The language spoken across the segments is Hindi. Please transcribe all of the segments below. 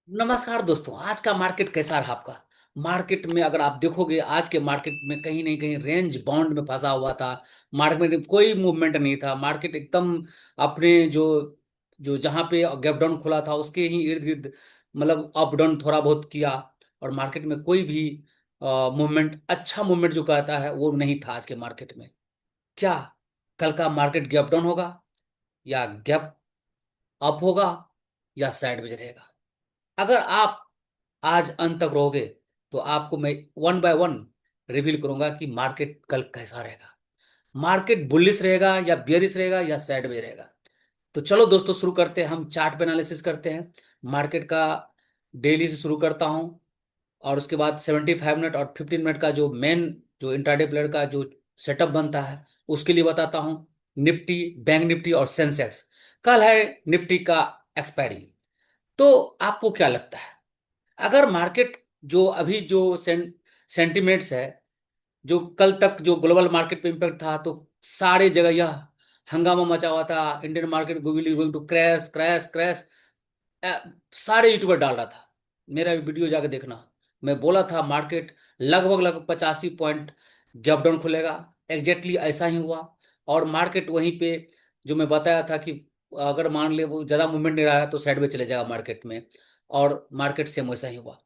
नमस्कार दोस्तों। आज का मार्केट कैसा रहा आपका? मार्केट में अगर आप देखोगे, आज के मार्केट में कहीं नहीं कहीं रेंज बाउंड में फंसा हुआ था। मार्केट में कोई मूवमेंट नहीं था। मार्केट एकदम अपने जो जो जहां पे गैप डाउन खुला था उसके ही इर्द गिर्द मतलब अप डाउन थोड़ा बहुत किया। और मार्केट में कोई भी मूवमेंट, अच्छा मूवमेंट जो कहता है वो नहीं था आज के मार्केट में। क्या कल का मार्केट गैप डाउन होगा या गैप अप होगा या साइड रहेगा? अगर आप आज अंत तक रहोगे तो आपको मैं वन बाय वन रिवील करूंगा कि मार्केट कल कैसा रहेगा। मार्केट बुलिश रहेगा या बियरिश रहेगा या साइड में रहेगा। तो चलो दोस्तों शुरू करते हैं। हम चार्ट पे एनालिसिस करते हैं मार्केट का। डेली से शुरू करता हूं और उसके बाद 75 मिनट और 15 मिनट का जो मेन जो इंट्राडे प्लेयर का जो सेटअप बनता है उसके लिए बताता हूं। निफ्टी, बैंक निफ्टी और सेंसेक्स। कल है निफ्टी का एक्सपायरी। तो आपको क्या लगता है, अगर मार्केट जो अभी जो सेंटिमेंट्स है, जो कल तक जो ग्लोबल मार्केट पे इम्पैक्ट था, तो सारे जगह यह हंगामा मचा हुआ था, Indian market going to crash crash crash. सारे यूट्यूबर डाल रहा था। मेरा वीडियो जाके देखना। मैं बोला था मार्केट लगभग लगभग 85 पॉइंट गैप डाउन खुलेगा। एग्जैक्टली ऐसा ही हुआ। और मार्केट वहीं पे जो मैं बताया था कि अगर मान ले वो ज्यादा मूवमेंट नहीं रहा है तो साइड में चले जाएगा मार्केट में। और मार्केट सेम वैसा ही हुआ।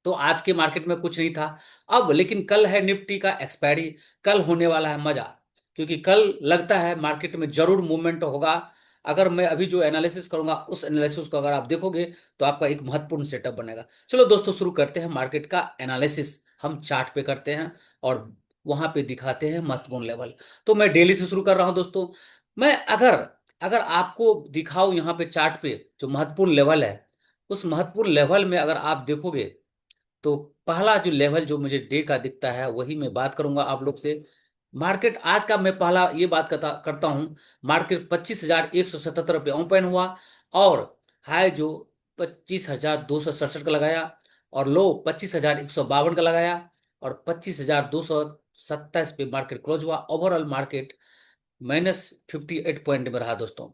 तो आज के मार्केट में कुछ नहीं था। अब लेकिन कल है निफ्टी का एक्सपायरी। कल होने वाला है मजा, क्योंकि कल लगता है मार्केट में जरूर मूवमेंट होगा। अगर मैं अभी जो एनालिसिस करूंगा उस एनालिसिस को अगर आप देखोगे तो आपका एक महत्वपूर्ण सेटअप बनेगा। चलो दोस्तों शुरू करते हैं मार्केट का एनालिसिस। हम चार्ट पे करते हैं और वहां पे दिखाते हैं महत्वपूर्ण लेवल। तो मैं डेली से शुरू कर रहा हूं दोस्तों। मैं अगर अगर आपको दिखाऊं यहाँ पे चार्ट पे जो महत्वपूर्ण लेवल है, उस महत्वपूर्ण लेवल में अगर आप देखोगे तो पहला जो लेवल जो मुझे डे का दिखता है वही मैं बात करूंगा आप लोग से। मार्केट आज का मैं पहला ये बात करता करता हूं। मार्केट 25,177 रुपये ओपन हुआ और हाई जो 25,267 का लगाया और लो 25,152 का लगाया और 25,227 पे मार्केट क्लोज हुआ। ओवरऑल मार्केट -58 पॉइंट में रहा दोस्तों।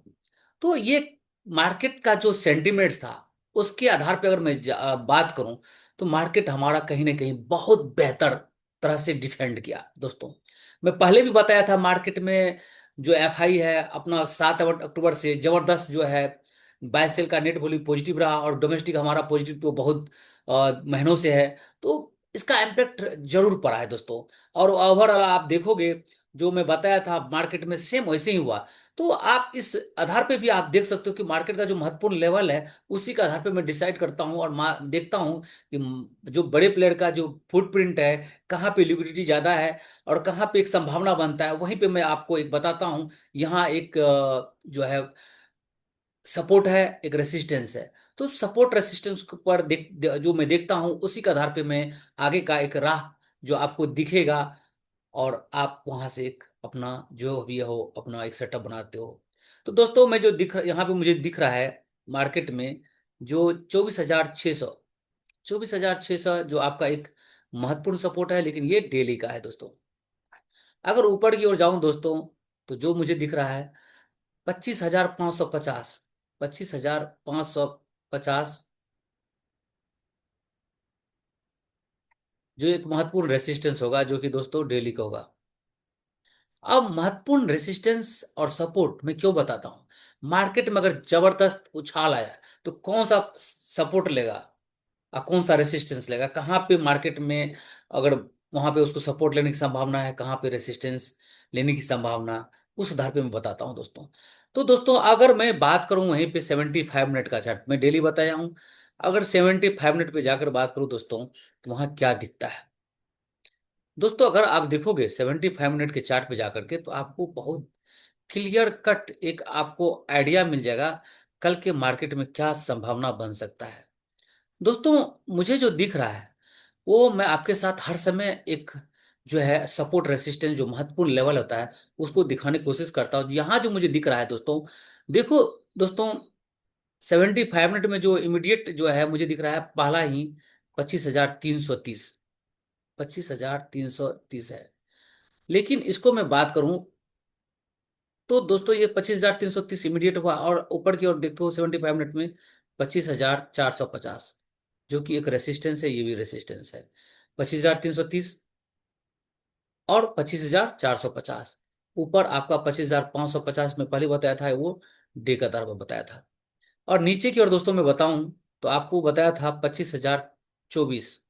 तो ये मार्केट का जो सेंटिमेंट्स था उसके आधार पर अगर मैं बात करूं तो मार्केट हमारा कहीं ना कहीं बहुत बेहतर तरह से डिफेंड किया दोस्तों। मैं पहले भी बताया था मार्केट में जो एफआई है अपना 7 अक्टूबर से जबरदस्त जो है बाय सेल का नेट वॉल्यूम पॉजिटिव रहा और डोमेस्टिक हमारा पॉजिटिव तो बहुत महीनों से है। तो इसका इम्पैक्ट जरूर पड़ा है दोस्तों। और ओवरऑल आप देखोगे जो मैं बताया था मार्केट में सेम वैसे ही हुआ। तो आप इस आधार पे भी आप देख सकते हो कि मार्केट का जो महत्वपूर्ण लेवल है उसी के आधार पे मैं डिसाइड करता हूँ और देखता हूँ कि जो बड़े प्लेयर का जो फुटप्रिंट है, कहाँ पे लिक्विडिटी ज्यादा है और कहाँ पे एक संभावना बनता है, वहीं पे मैं आपको एक बताता हूँ। यहाँ एक जो है सपोर्ट है, एक रेसिस्टेंस है। तो सपोर्ट रेसिस्टेंस पर जो मैं देखता हूँ उसी के आधार पे मैं आगे का एक राह जो आपको दिखेगा और आप वहां से एक अपना जो भी हो अपना एक सेटअप बनाते हो। तो दोस्तों मैं जो दिख यहाँ पे मुझे दिख रहा है मार्केट में जो 24,600, 24,600 जो आपका एक महत्वपूर्ण सपोर्ट है, लेकिन ये डेली का है दोस्तों। अगर ऊपर की ओर जाऊं दोस्तों तो जो मुझे दिख रहा है 25,550, 25,550 जो एक महत्वपूर्ण रेसिस्टेंस होगा जो कि दोस्तों डेली का होगा। अब महत्वपूर्ण रेसिस्टेंस और सपोर्ट मैं क्यों बताता हूं। मार्केट में अगर जबरदस्त उछाल आया तो कौन सा सपोर्ट लेगा और कौन सा रेसिस्टेंस लेगा, कहाँ पे मार्केट में अगर वहां पे उसको सपोर्ट लेने की संभावना है, कहाँ पे रेसिस्टेंस लेने की संभावना, उस आधार पे मैं बताता हूँ दोस्तों। तो दोस्तों अगर मैं बात करूं वहीं पे 75 मिनट का चार्ट मैं डेली बताया हूं। अगर 75 मिनट पे जाकर बात करूं दोस्तों तो वहां क्या दिखता है दोस्तों। अगर आप देखोगे 75 मिनट के चार्ट पे जाकर के तो आपको बहुत क्लियर कट एक आपको आइडिया मिल जाएगा कल के मार्केट में क्या संभावना बन सकता है। दोस्तों मुझे जो दिख रहा है वो मैं आपके साथ हर समय एक जो है सपोर्ट रेसिस्टेंस जो महत्वपूर्ण लेवल होता है उसको दिखाने की कोशिश करता हूँ। यहाँ जो मुझे दिख रहा है दोस्तों, देखो दोस्तों, 75 मिनट में जो इमीडिएट जो है मुझे दिख रहा है पहला ही 25,330, 25,330 है। लेकिन इसको मैं बात करूं तो दोस्तों ये 25,330 इमीडिएट हुआ और ऊपर की ओर देखो 75 मिनट में 25,450, जो कि एक रेसिस्टेंस है, ये भी रेसिस्टेंस है। 25,330 और 25,450। ऊपर आपका 25,550 में पहले बताया था, वो डे का दर में बताया था। और नीचे की ओर दोस्तों मैं बताऊं तो आपको बताया था 25,024,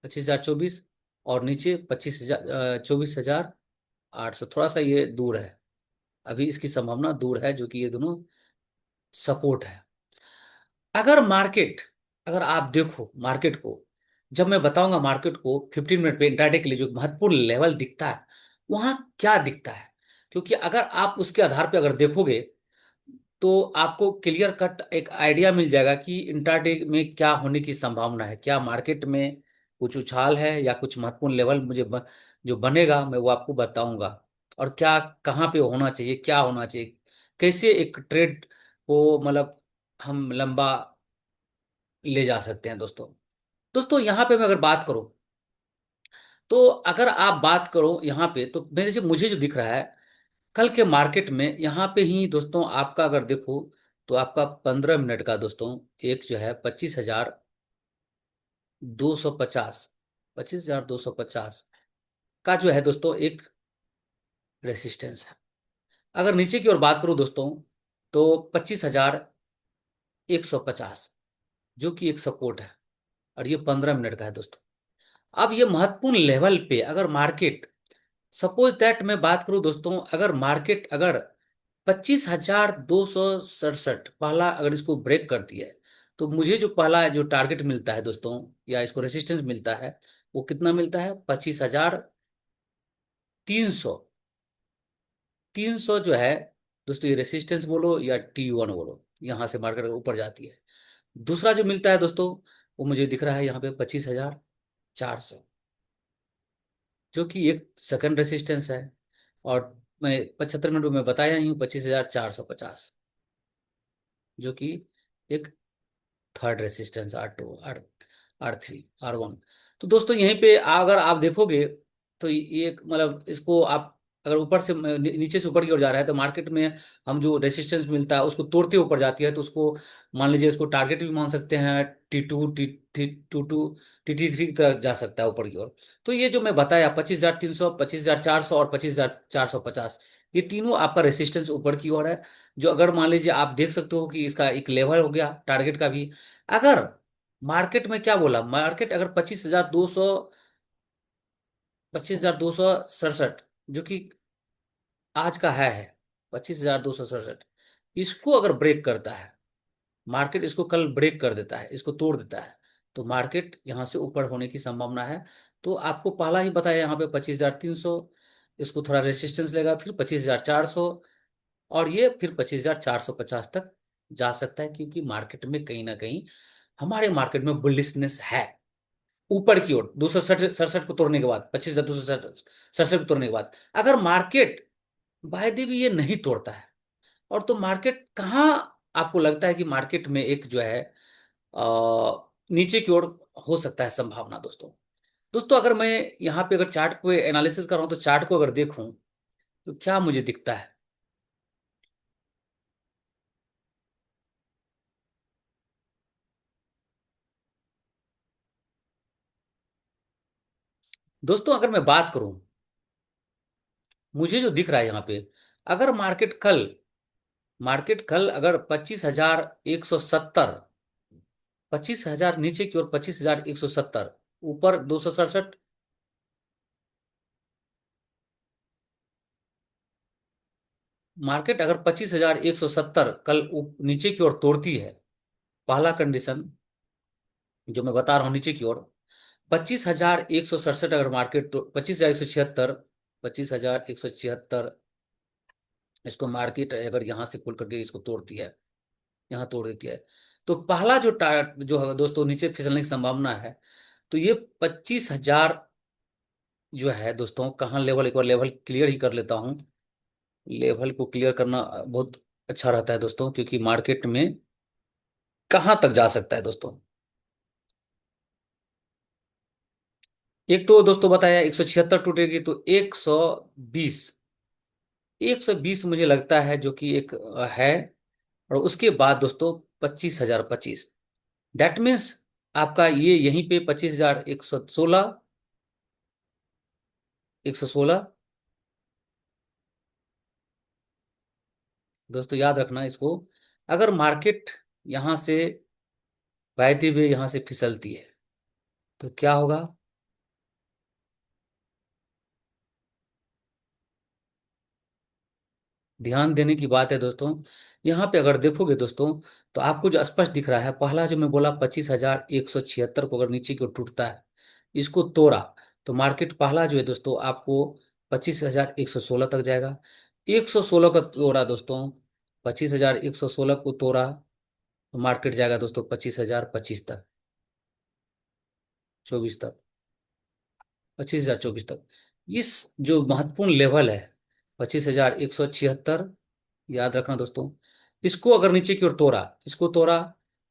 25,024, और नीचे 24,800। थोड़ा सा ये दूर है, अभी इसकी संभावना दूर है, जो कि ये दोनों सपोर्ट है। अगर मार्केट, अगर आप देखो मार्केट को, जब मैं बताऊंगा मार्केट को 15 मिनट पे इंट्राडे के लिए जो महत्वपूर्ण लेवल दिखता है, वहां क्या दिखता है, क्योंकि अगर आप उसके आधार पे अगर देखोगे तो आपको क्लियर कट एक आइडिया मिल जाएगा कि इंट्राडे में क्या होने की संभावना है, क्या मार्केट में कुछ उछाल है या कुछ महत्वपूर्ण लेवल जो बनेगा मैं वो आपको बताऊंगा। और क्या, कहाँ पे होना चाहिए, क्या होना चाहिए, कैसे एक ट्रेड को मतलब हम लंबा ले जा सकते हैं दोस्तों। दोस्तों यहाँ पे मैं अगर बात करूं, तो अगर आप बात करो यहाँ पे, तो मेरे जो मुझे जो दिख रहा है कल के मार्केट में, यहाँ पे ही दोस्तों आपका अगर देखो तो आपका 15 मिनट का दोस्तों एक जो है 25,250, 25,250 का जो है दोस्तों एक रेसिस्टेंस है। अगर नीचे की ओर बात करूं दोस्तों, तो 25,150, जो कि एक सपोर्ट है, और ये 15 मिनट का है दोस्तों। अब ये महत्वपूर्ण लेवल पे अगर मार्केट, सपोज दैट मैं बात करूं दोस्तों, अगर मार्केट अगर 25,267 पहला अगर इसको ब्रेक करती है, तो मुझे जो पहला जो टारगेट मिलता है दोस्तों, या इसको रेसिस्टेंस मिलता है, वो कितना मिलता है? 25,300। 300 जो है दोस्तों, ये रेसिस्टेंस बोलो या T1 बोलो, यहां से मार्केट ऊपर जाती है। दूसरा जो मिलता है दोस्तों, वो मुझे दिख रहा है यहाँ पे 25,400, जो कि एक सेकंड रेसिस्टेंस है। और मैं 75 मिनट में बताया ही हूँ 25,450, जो कि एक third resistance R2, R3, R1। तो दोस्तों यहीं पे अगर आप देखोगे तो ये एक मतलब इसको आप अगर ऊपर से नीचे से ऊपर की ओर जा रहा है, तो मार्केट में हम जो रेसिस्टेंस मिलता है उसको तोड़ते ऊपर जाती है, तो उसको मान लीजिए इसको टारगेट भी मान सकते हैं। T2, T2, TT3 तक जा सकता है ऊपर की ओर। तो ये जो मैं बताया 25,300, 25,400 और 25,450, ये तीनों आपका रेसिस्टेंस ऊपर की ओर है। जो अगर मान लीजिए आप देख सकते हो कि इसका एक लेवल हो गया टारगेट का भी। अगर मार्केट में क्या बोला, मार्केट अगर 25,267, जो कि आज का है 25,267, इसको अगर ब्रेक करता है मार्केट, इसको कल ब्रेक कर देता है, इसको तोड़ देता है, तो मार्केट यहाँ से ऊपर होने की संभावना है। तो आपको पहला ही बताया यहाँ पे 25,300, इसको थोड़ा रेसिस्टेंस लेगा, फिर 25,400, और ये फिर 25,450 तक जा सकता है, क्योंकि मार्केट में कहीं ना कहीं हमारे मार्केट में बुलिशनेस है ऊपर की ओर। 267 को तोड़ने के बाद, 25,267 को तोड़ने के बाद अगर मार्केट वायदे भी ये नहीं तोड़ता है, और तो मार्केट कहाँ, आपको लगता है कि मार्केट में एक जो है नीचे की ओर हो सकता है संभावना दोस्तों? दोस्तों अगर मैं यहाँ पे अगर चार्ट को एनालिसिस कर रहा हूँ, तो चार्ट को अगर देखूं तो क्या मुझे दिखता है? दोस्तों अगर मैं बात करूं, मुझे जो दिख रहा है यहाँ पे, अगर मार्केट कल अगर 25,170, 25,000 नीचे की ओर 25,170, ऊपर 267, मार्केट अगर 25,170 कल नीचे की ओर तोड़ती है, पहला कंडीशन जो मैं बता रहा हूँ नीचे की ओर, 25,167 अगर मार्केट, 25,176, 25,176, इसको मार्केट अगर यहाँ से खुल करके इसको तोड़ती है, यहाँ तोड़ देती है, तो पहला जो है दोस्तों नीचे फिसलने की संभावना है। तो ये 25,000 जो है दोस्तों, कहाँ लेवल, एक बार लेवल क्लियर ही कर लेता हूँ। लेवल को क्लियर करना बहुत अच्छा रहता है दोस्तों, क्योंकि मार्केट में कहाँ तक जा सकता है दोस्तों। एक तो दोस्तों बताया 176 टूटेगी, तो 120, 120 मुझे लगता है जो कि एक है और उसके बाद दोस्तों 25,025। दैट मीन्स आपका ये यहीं पे 25,116, 116। दोस्तों याद रखना इसको, अगर मार्केट यहां से बहते हुए यहां से फिसलती है तो क्या होगा। ध्यान देने की बात है दोस्तों। यहाँ पे अगर देखोगे दोस्तों, तो आपको जो स्पष्ट दिख रहा है, पहला जो मैं बोला 25,176 को अगर नीचे की ओर टूटता है, इसको तोड़ा, तो मार्केट पहला जो है दोस्तों आपको 25,116 तक जाएगा। 116 का तोड़ा दोस्तों, 25,116 को तोड़ा तो मार्केट जाएगा दोस्तों 25,025 तक, 24 तक, 25,024 तक। इस जो महत्वपूर्ण लेवल है 25,176, याद रखना दोस्तों, इसको अगर नीचे की ओर तोड़ा, इसको तोड़ा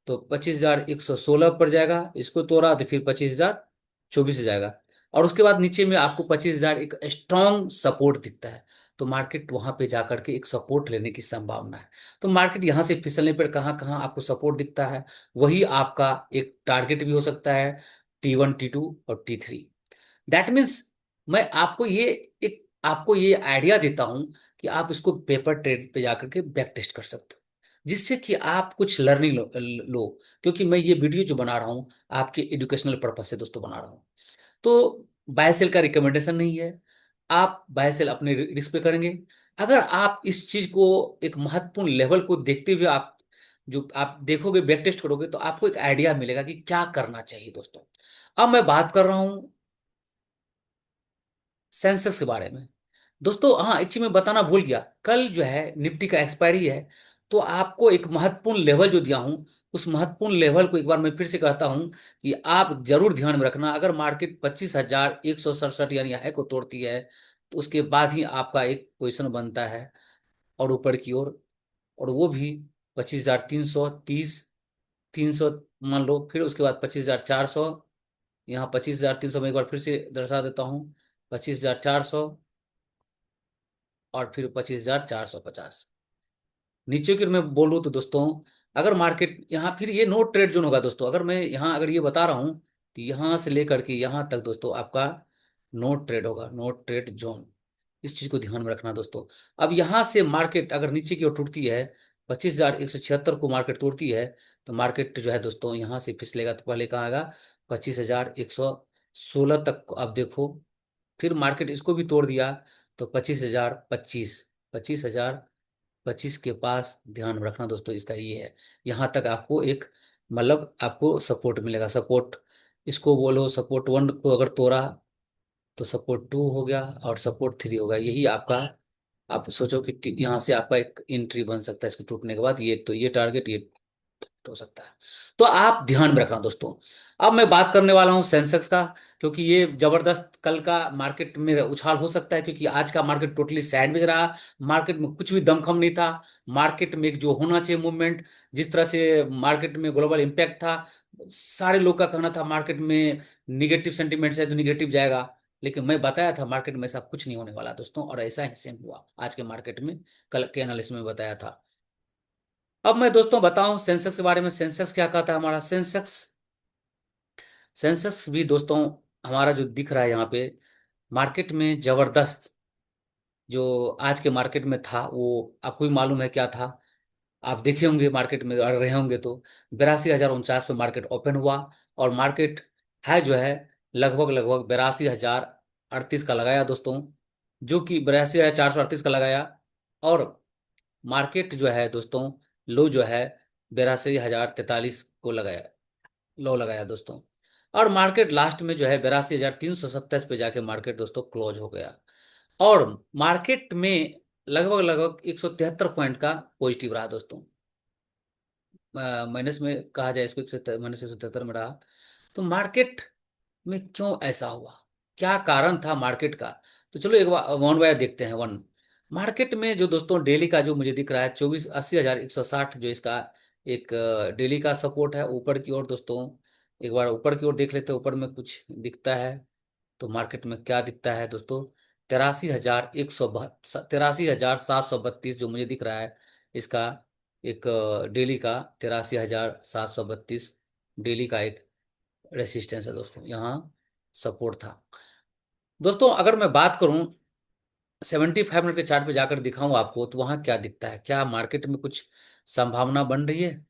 तो 25,116 पर जाएगा, इसको तोड़ा तो फिर 25,024 जाएगा। और उसके बाद नीचे में आपको 25,000 एक स्ट्रॉन्ग सपोर्ट दिखता है, तो मार्केट वहां पे जाकर के एक सपोर्ट लेने की संभावना है। तो मार्केट यहां से फिसलने पर कहाँ कहाँ आपको सपोर्ट दिखता है, वही आपका एक टारगेट भी हो सकता है, T1 T2 और T3। दैट मीन्स मैं आपको ये आइडिया देता हूं कि आप इसको पेपर ट्रेड पे जाकर के बैक टेस्ट कर सकते हो, जिससे कि आप कुछ लर्निंग लो। क्योंकि मैं ये वीडियो जो बना रहा हूँ आपके एजुकेशनल पर्पज से दोस्तों बना रहा हूँ। तो बाय सेल का रिकमेंडेशन नहीं है, आप बाय सेल अपने रिस्क पे करेंगे। अगर आप इस चीज को एक महत्वपूर्ण लेवल को देखते हुए आप जो आप देखोगे बैक टेस्ट करोगे, तो आपको एक आइडिया मिलेगा कि क्या करना चाहिए दोस्तों। अब मैं बात कर रहा हूं सेंसेक्स के बारे में। दोस्तों हाँ, एक चीज मैं बताना भूल गया, कल जो है निफ्टी का एक्सपायरी है, तो आपको एक महत्वपूर्ण लेवल जो दिया हूं, उस महत्वपूर्ण लेवल को एक बार मैं फिर से कहता हूं कि आप जरूर ध्यान में रखना। अगर मार्केट 25,167 यानी हाई को तोड़ती है, तो उसके बाद ही आपका एक पोजीशन बनता है और ऊपर की ओर, और वो भी 25,330, 300 मान लो, फिर उसके बाद 25,400, यहाँ 25,300 मैं एक बार फिर से दर्शा देता हूँ, 25,400, और फिर 25,450। नीचे की ओर मैं बोलूँ तो दोस्तों, अगर मार्केट यहाँ, फिर ये नो ट्रेड जोन होगा दोस्तों। अगर मैं यहाँ अगर ये बता रहा हूँ कि यहाँ से लेकर के यहाँ तक दोस्तों आपका नो ट्रेड होगा, नो ट्रेड जोन। इस चीज को ध्यान में रखना दोस्तों। अब यहाँ से मार्केट अगर नीचे की ओर टूटती है, 25,176 को मार्केट तोड़ती है, तो मार्केट जो है दोस्तों यहाँ से फिसलेगा, तो पहले कहाँ आएगा 25,116 तक को आप देखो। फिर मार्केट इसको भी तोड़ दिया, तो 25,025, 25,025 के पास ध्यान में रखना दोस्तों, इसका ये है, यहाँ तक आपको एक मतलब आपको सपोर्ट मिलेगा। सपोर्ट इसको बोलो, सपोर्ट 1 को अगर तोड़ा तो सपोर्ट 2 हो गया और सपोर्ट 3 हो गया, यही आपका। आप सोचो कि यहाँ से आपका एक एंट्री बन सकता है इसको टूटने के बाद, ये तो ये टारगेट ये हो सकता है। तो आप ध्यान में रखना दोस्तों। अब मैं बात करने वाला हूं सेंसेक्स का, क्योंकि ये जबरदस्त कल का मार्केट में उछाल हो सकता है, क्योंकि आज का मार्केट टोटली साइडवेज रहा। मार्केट में कुछ भी दमखम नहीं था। मार्केट में एक जो होना चाहिए मूवमेंट, जिस तरह से मार्केट में ग्लोबल इम्पैक्ट था, सारे लोग का कहना था मार्केट में निगेटिव सेंटीमेंट है तो निगेटिव जाएगा। लेकिन मैं बताया था मार्केट में ऐसा कुछ नहीं होने वाला दोस्तों, और ऐसा ही सेम हुआ आज के मार्केट में, कल के एनालिसिस में बताया था। अब मैं दोस्तों बताऊं सेंसेक्स के बारे में। सेंसेक्स क्या कहता है हमारा सेंसेक्स। सेंसेक्स भी दोस्तों हमारा जो दिख रहा है यहाँ पे, मार्केट में जबरदस्त जो आज के मार्केट में था, वो आपको भी मालूम है क्या था। आप देखे होंगे मार्केट में अड़ रहे होंगे तो 82,049 पे मार्केट ओपन हुआ, और मार्केट है जो है लगभग लगभग 82,038 का लगाया दोस्तों, जो कि 82,438 का लगाया। और मार्केट जो है दोस्तों लो जो है 82,043 को लगाया, लो लगाया दोस्तों। और मार्केट लास्ट में जो है 82,327 पे जाके मार्केट दोस्तों क्लोज हो गया। और मार्केट में लगभग लगभग 173 पॉइंट का पॉजिटिव रहा दोस्तों। माइनस में कहा जाए इसको, -173 में रहा। तो मार्केट में क्यों ऐसा हुआ, क्या कारण था मार्केट का। तो चलो एक बार वन बाय देखते हैं वन। मार्केट में जो दोस्तों डेली का जो मुझे दिख रहा है 24,80,160, जो इसका एक डेली का सपोर्ट है ऊपर की ओर दोस्तों। एक बार ऊपर की ओर देख लेते हैं, ऊपर में कुछ दिखता है तो मार्केट में क्या दिखता है दोस्तों, 83,732 जो मुझे दिख रहा है इसका एक डेली का 83,732 डेली का एक रेसिस्टेंस है दोस्तों, यहाँ सपोर्ट था। दोस्तों अगर मैं बात करूं 75 मिनट के चार्ट पे जाकर दिखाऊं आपको, तो वहां क्या दिखता है, क्या मार्केट में कुछ संभावना बन रही है?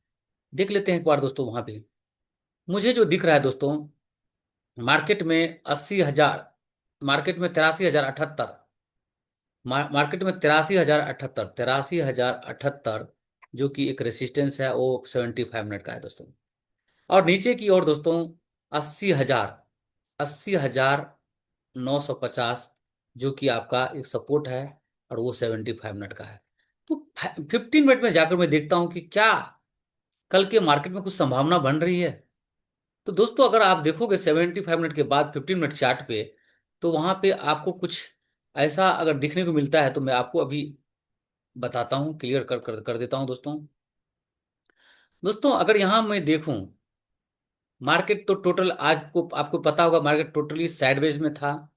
देख लेते हैं एक बार दोस्तों। वहां पे मुझे जो दिख रहा है दोस्तों, मार्केट में 80,000, मार्केट में 83,078, मार्केट में 83,078, 83,078 जो कि एक रेसिस्टेंस है, वो 75 मिनट का है दोस्तों। और नीचे की ओर दोस्तों 80,000, 80,950 जो कि आपका एक सपोर्ट है, और वो 75 मिनट का है। तो 15 मिनट में जाकर मैं देखता हूं कि क्या कल के मार्केट में कुछ संभावना बन रही है। तो दोस्तों अगर आप देखोगे 75 मिनट के बाद 15 मिनट चार्ट पे, तो वहां पे आपको कुछ ऐसा अगर दिखने को मिलता है, तो मैं आपको अभी बताता हूँ, क्लियर कर देता हूँ दोस्तों। दोस्तों अगर यहाँ मैं देखूं, मार्केट तो टोटल आज को आपको पता होगा, मार्केट टोटली साइडवेज में था।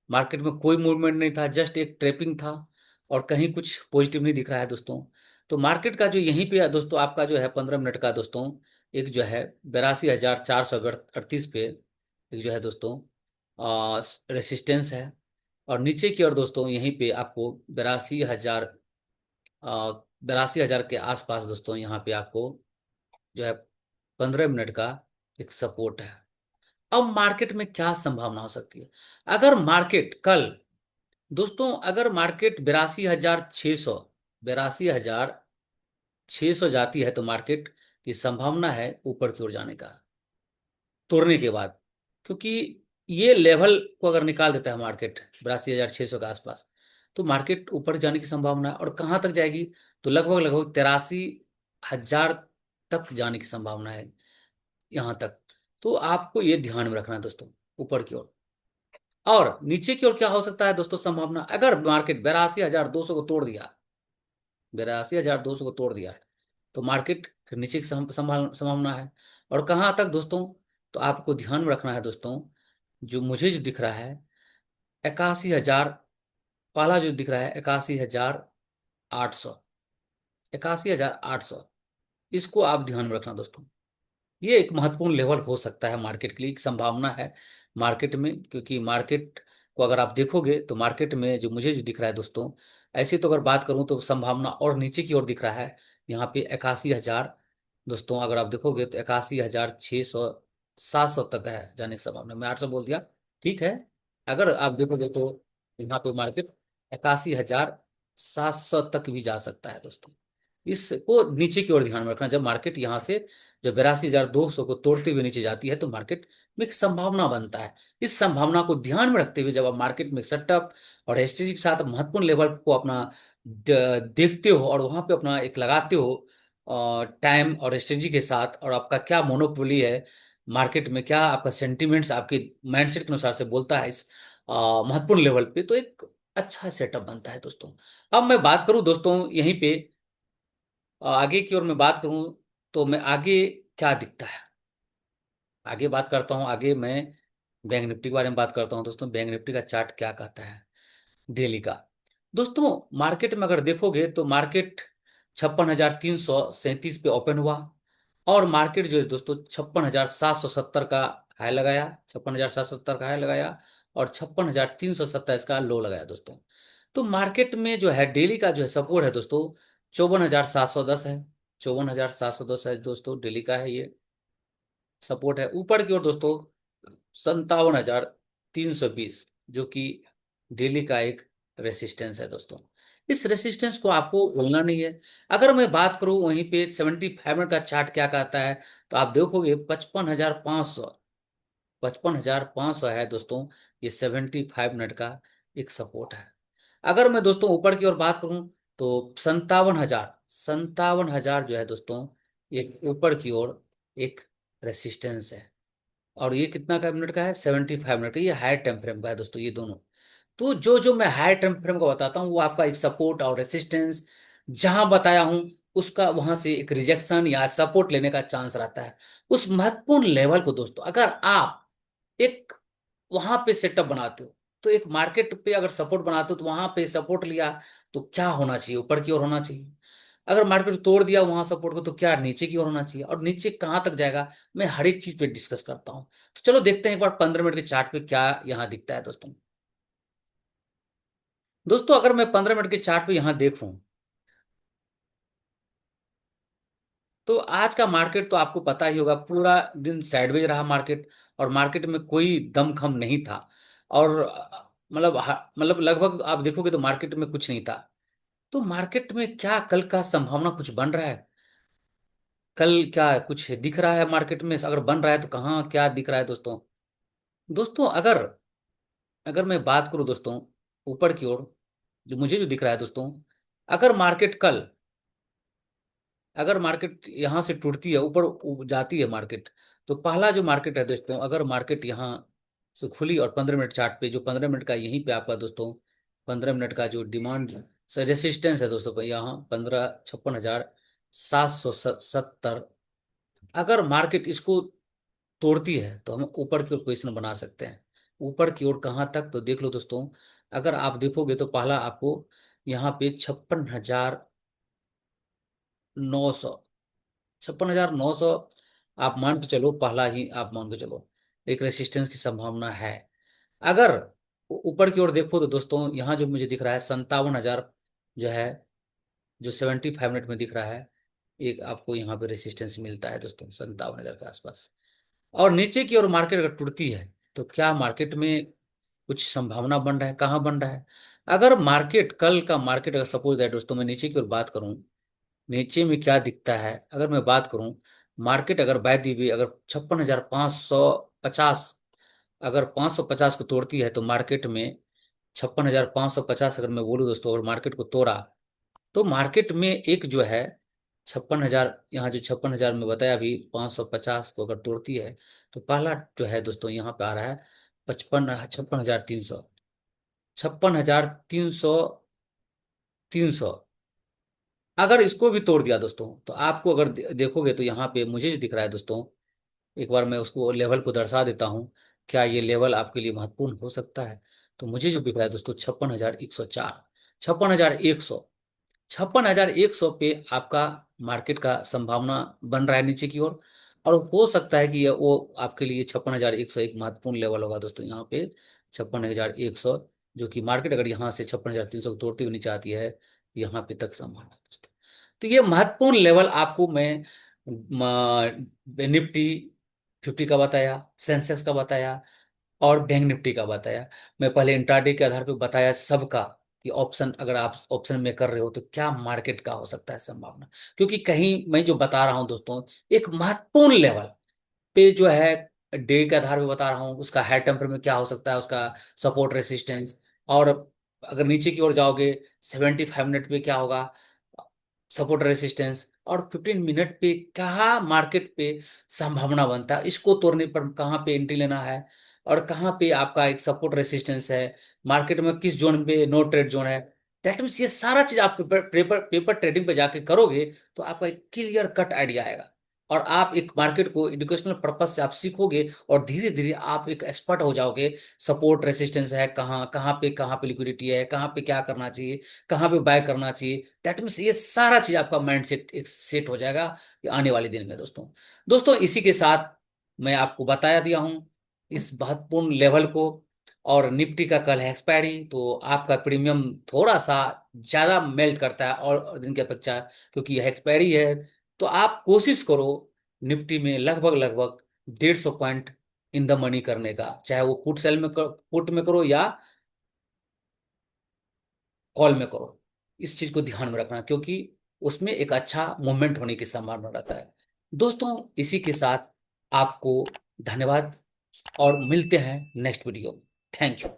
मार्केट में कोई मूवमेंट नहीं था, जस्ट एक ट्रेपिंग था, और कहीं कुछ पॉजिटिव नहीं दिख रहा है दोस्तों। तो मार्केट का जो यहीं पे है दोस्तों, आपका जो है 15 मिनट का दोस्तों, एक जो है 82,438 पे एक जो है दोस्तों रेसिस्टेंस है। और नीचे की ओर दोस्तों यहीं पे आपको 82,000 के आसपास दोस्तों, यहाँ पे आपको जो है 15 मिनट का एक सपोर्ट है। अब मार्केट में क्या संभावना हो सकती है? अगर मार्केट कल दोस्तों, अगर मार्केट 82,600, 82,600 जाती है, तो मार्केट की संभावना है ऊपर की ओर जाने का, तोड़ने के बाद। क्योंकि ये लेवल को अगर निकाल देता है मार्केट 82,600 के आसपास, तो मार्केट ऊपर जाने की संभावना है। और कहाँ तक जाएगी? तो लगभग लगभग 83,000 तक जाने की संभावना है, यहाँ तक। तो आपको ये ध्यान में रखना है दोस्तों, ऊपर की ओर। और नीचे की ओर क्या हो सकता है दोस्तों संभावना? अगर मार्केट 82,200 को तोड़ दिया, 82,200 को तोड़ दिया, तो मार्केट फिर नीचे की संभावना है। और कहाँ तक दोस्तों? तो आपको ध्यान में रखना है दोस्तों, जो मुझे जो दिख रहा है 81,000, पहला जो दिख रहा है 81,800, 81,800, इसको आप ध्यान में रखना दोस्तों। ये एक महत्वपूर्ण लेवल हो सकता है मार्केट के लिए, एक संभावना है मार्केट में। क्योंकि मार्केट को अगर आप देखोगे, तो मार्केट में जो मुझे जो दिख रहा है दोस्तों, ऐसे तो अगर बात करूं तो संभावना और नीचे की ओर दिख रहा है। यहाँ पे 81,000 दोस्तों, अगर आप देखोगे तो 81,600, 700 तक है जाने की संभावना। मैं 800 बोल दिया, ठीक है। अगर आप देखोगे तो यहाँ पे मार्केट 81,700 तक भी जा सकता है दोस्तों। इसको नीचे की ओर ध्यान में रखना। जब मार्केट यहाँ से जब 82,200 को तोड़ते हुए नीचे जाती है, तो मार्केट में एक संभावना बनता है। इस संभावना को ध्यान में रखते हुए जब आप मार्केट में सेटअप और स्ट्रेटेजी के साथ महत्वपूर्ण लेवल को अपना देखते हो, और वहां पे अपना एक लगाते हो टाइम और स्ट्रेटेजी के साथ, और आपका क्या मोनोपोली है मार्केट में, क्या आपका सेंटिमेंट्स आपके माइंडसेट के अनुसार से बोलता है इस महत्वपूर्ण लेवल पे, तो एक अच्छा सेटअप बनता है दोस्तों। अब मैं बात करूं दोस्तों यहीं पे आगे की ओर मैं बात करूं, तो मैं आगे क्या दिखता है, आगे बात करता हूं। आगे मैं बैंक निफ्टी के बारे में बात करता हूं दोस्तों। बैंक निफ्टी का चार्ट क्या कहता है डेली का? दोस्तों मार्केट में अगर देखोगे, तो मार्केट 56,337 पे ओपन हुआ, और मार्केट जो है दोस्तों 56,770 का हाई लगाया, 56,770 का हाई लगाया, और 56,327 का लो लगाया दोस्तों। तो मार्केट में जो है डेली का जो है सपोर्ट है दोस्तों 54,710 है, 54,710 है दोस्तों, डेली का है ये सपोर्ट है। ऊपर की ओर दोस्तों 57,320 जो कि डेली का एक रेसिस्टेंस है दोस्तों। इस रेसिस्टेंस को आपको भूलना नहीं है। अगर मैं बात करूं वहीं पे 75 मिनट का चार्ट क्या कहता है, तो आप देखोगे 55,500, 55,500 है दोस्तों, ये 75 मिनट का एक सपोर्ट है। अगर मैं दोस्तों ऊपर की ओर बात करूं, तो 57,000, 57,000 जो है दोस्तों, ये ऊपर की ओर एक रेसिस्टेंस है। और ये कितना का मिनट का है? 75 मिनट का। ये हाई टाइम फ्रेम का है दोस्तों, ये दोनों। तो जो जो मैं हाई टाइम फ्रेम का बताता हूँ, वो आपका एक सपोर्ट और रेसिस्टेंस जहां बताया हूं, उसका वहां से एक रिजेक्शन या सपोर्ट लेने का चांस रहता है। उस महत्वपूर्ण लेवल को दोस्तों अगर आप एक वहां पे सेटअप बनाते हो, तो एक मार्केट पे अगर सपोर्ट बनाते हो, तो वहां पे सपोर्ट लिया, तो क्या होना चाहिए? ऊपर की ओर होना चाहिए। अगर मार्केट तोड़ दिया वहां सपोर्ट को, तो क्या नीचे की ओर होना चाहिए, और नीचे कहाँ तक जाएगा, मैं हर एक चीज पे डिस्कस करता हूँ। तो चलो देखते हैं एक बार 15 मिनट के चार्ट पे क्या यहाँ दिखता है दोस्तों। दोस्तों अगर मैं 15 मिनट के चार्ट पे यहाँ देखूं, तो आज का मार्केट तो आपको पता ही होगा, पूरा दिन साइडवेज रहा मार्केट, और मार्केट में कोई दमखम नहीं था। और मतलब लगभग आप देखोगे तो मार्केट में कुछ नहीं था। तो मार्केट में क्या कल का संभावना कुछ बन रहा है? कल क्या कुछ दिख रहा है मार्केट में? अगर बन रहा है तो कहाँ क्या दिख रहा है दोस्तों? दोस्तों अगर अगर मैं बात करूं दोस्तों, ऊपर की ओर जो दिख रहा है दोस्तों, अगर मार्केट कल अगर मार्केट यहाँ से टूटती है, ऊपर जाती है मार्केट, तो पहला जो मार्केट है दोस्तों, अगर मार्केट यहाँ से खुली और 15 मिनट चार्ट पे, जो 15 मिनट का यहीं पे आपका दोस्तों 15 मिनट का जो डिमांड से रेसिस्टेंस है दोस्तों, यहाँ 15 56,770, अगर मार्केट इसको तोड़ती है तो हम ऊपर की ओर पोजिशन बना सकते हैं। ऊपर की ओर कहाँ तक, तो देख लो दोस्तों, अगर आप देखोगे तो पहला आपको यहाँ पे 56,900 आप मान के चलो, पहला ही आप मान के चलो एक रेसिस्टेंस की संभावना है। अगर ऊपर की ओर देखो तो दोस्तों, यहाँ जो मुझे दिख रहा है 57,000 जो है, जो 75 मिनट में दिख रहा है, एक आपको यहाँ पे रेसिस्टेंस मिलता है दोस्तों 57,000 के आसपास। और नीचे की ओर मार्केट अगर टूटती है, तो क्या मार्केट में कुछ संभावना बन रहा है? कहाँ बन रहा है? अगर मार्केट कल का मार्केट अगर सपोज दैट दोस्तों, मैं नीचे की ओर बात करूं, नीचे में क्या दिखता है, अगर मैं बात करूं, मार्केट अगर बाय दी हुई अगर 56,550, अगर 550 को तोड़ती है, तो मार्केट में 56,550 अगर मैं बोलूँ दोस्तों, अगर मार्केट को तोड़ा, तो मार्केट में एक जो है 56,000, यहाँ जो 56,000 में बताया अभी, 550 को अगर तोड़ती है, तो पहला जो है दोस्तों यहाँ पे आ रहा है 56,300, 56,300। अगर इसको भी तोड़ दिया दोस्तों, तो आपको अगर देखोगे तो यहाँ पे मुझे जो दिख रहा है दोस्तों, एक बार मैं उसको लेवल को दर्शा देता हूँ, क्या ये लेवल आपके लिए महत्वपूर्ण हो सकता है? तो मुझे जो दिख रहा है दोस्तों 56,104, 56,100, 56,100 पे आपका मार्केट का संभावना बन रहा है नीचे की ओर। और हो सकता है कि वो आपके लिए 56,100 एक महत्वपूर्ण लेवल होगा दोस्तों, यहाँ पे 56,100, जो कि मार्केट अगर यहाँ से 56,300 को तोड़ते हुए नीचे आती है, यहाँ पे तक संभावना है दोस्तों। तो ये महत्वपूर्ण लेवल आपको मैं निफ्टी 50 का बताया, सेंसेक्स का बताया, और बैंक निफ्टी का बताया। मैं पहले इंट्राडे के आधार पर बताया सबका, कि ऑप्शन अगर आप ऑप्शन में कर रहे हो तो क्या मार्केट का हो सकता है संभावना। क्योंकि कहीं मैं जो बता रहा हूं दोस्तों, एक महत्वपूर्ण लेवल पे जो है, डे के आधार पे बता रहा हूँ, उसका हाई टेम्पर में क्या हो सकता है, उसका सपोर्ट रेसिस्टेंस। और अगर नीचे की ओर जाओगे, 75 मिनट पे क्या होगा, सपोर्ट रेसिस्टेंस। और 15 मिनट पे कहाँ मार्केट पे संभावना बनता है, इसको तोड़ने पर कहाँ पे एंट्री लेना है, और कहाँ पे आपका एक सपोर्ट रेसिस्टेंस है, मार्केट में किस जोन पे नो ट्रेड जोन है। दैट मीन्स ये सारा चीज आप पेपर ट्रेडिंग पे जाके करोगे, तो आपका एक क्लियर कट आइडिया आएगा। और आप एक मार्केट को एजुकेशनल पर्पज से आप सीखोगे, और धीरे धीरे आप एक एक्सपर्ट हो जाओगे। सपोर्ट रेसिस्टेंस है कहाँ, कहाँ पे लिक्विडिटी है, कहाँ पे क्या करना चाहिए, कहाँ पे बाय करना चाहिए। दैट मीन्स ये सारा चीज आपका माइंड सेट एक सेट हो जाएगा ये आने वाले दिन में दोस्तों। दोस्तों इसी के साथ मैं आपको बताया दिया हूँ इस महत्वपूर्ण लेवल को। और निफ्टी का कल है एक्सपायरी, तो आपका प्रीमियम थोड़ा सा ज्यादा मेल्ट करता है और दिन की अपेक्षा, क्योंकि यह एक्सपायरी है। तो आप कोशिश करो निफ्टी में लगभग लगभग 150 पॉइंट इन द मनी करने का, चाहे वो पुट में करो या कॉल में करो। इस चीज को ध्यान में रखना, क्योंकि उसमें एक अच्छा मूवमेंट होने की संभावना रहता है दोस्तों। इसी के साथ आपको धन्यवाद, और मिलते हैं नेक्स्ट वीडियो में। Thank you.